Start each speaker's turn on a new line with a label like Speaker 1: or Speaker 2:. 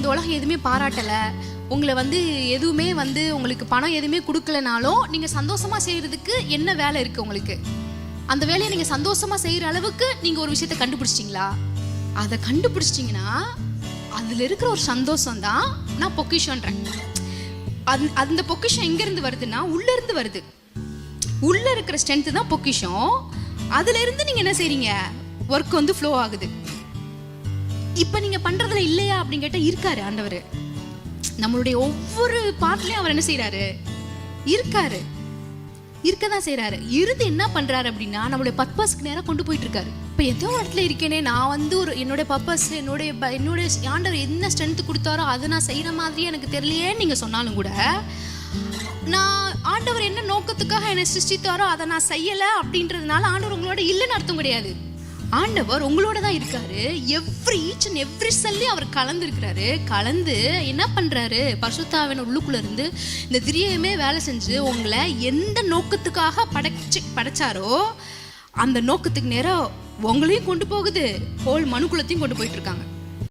Speaker 1: இந்த உலகம் எதுவுமே பாராட்டலை, உங்களை வந்து எதுவுமே வந்து உங்களுக்கு பணம் எதுவுமே கொடுக்கலனாலும் நீங்கள் சந்தோஷமாக செய்கிறதுக்கு என்ன வேலை இருக்குது உங்களுக்கு? அந்த வேலையை நீங்கள் சந்தோஷமாக செய்கிற அளவுக்கு நீங்கள் ஒரு விஷயத்தை கண்டுபிடிச்சிட்டிங்களா? அதை கண்டுபிடிச்சிட்டிங்கன்னா அதில் இருக்கிற ஒரு சந்தோஷம் தான் நான் பொக்கிஷன்றேன். அந்த பொக்கிஷம் எங்கேருந்து வருதுன்னா உள்ளேருந்து வருது. உள்ளே இருக்கிற ஸ்ட்ரென்த்து தான் பொக்கிஷம். அதுலேருந்து நீங்கள் என்ன செய்கிறீங்க? ஒர்க் வந்து ஃப்ளோ ஆகுது. இப்போ நீங்கள் பண்ணுறதுல இல்லையா அப்படின்னு கேட்டால் இருக்காரு ஆண்டவர். நம்மளுடைய ஒவ்வொரு பார்ட்லேயும் அவர் என்ன செய்கிறாரு? இருக்காரு, இருக்க தான் செய்கிறாரு. இருந்து என்ன பண்ணுறாரு அப்படின்னா நம்மளுடைய பர்பஸ்க்கு நேராக கொண்டு போயிட்டு இருக்காரு. இப்போ ஏதோ இடத்துல இருக்கேனே, நான் வந்து ஒரு என்னுடைய பர்பஸ், என்னுடைய ஆண்டவர் என்ன ஸ்ட்ரென்த் கொடுத்தாரோ அதை நான் செய்கிற மாதிரியே எனக்கு தெரியலையேன்னு நீங்கள் சொன்னாலும் கூட, நான் ஆண்டவர் என்ன நோக்கத்துக்காக என்னை சிருஷ்டித்தாரோ அதை நான் செய்யலை அப்படின்றதுனால ஆண்டவர் உங்களோட இல்லைன்னு அர்த்தம் கிடையாது. ஆண்டவர் உங்களோட தான் இருக்காரு. ஈச் அண்ட் எவ்ரி செல்லையும் அவர் கலந்துருக்கிறாரு. கலந்து என்ன பண்ணுறாரு? பரிசுத்தாவின் உள்ளுக்குள்ளே இருந்து இந்த திரியமே வேலை செஞ்சு உங்களை எந்த நோக்கத்துக்காக படைச்சாரோ அந்த நோக்கத்துக்கு நேரம் உங்களையும் கொண்டு போகுது, ஹோல் மனுக்குலத்தையும் கொண்டு போயிட்டு இருக்காங்க.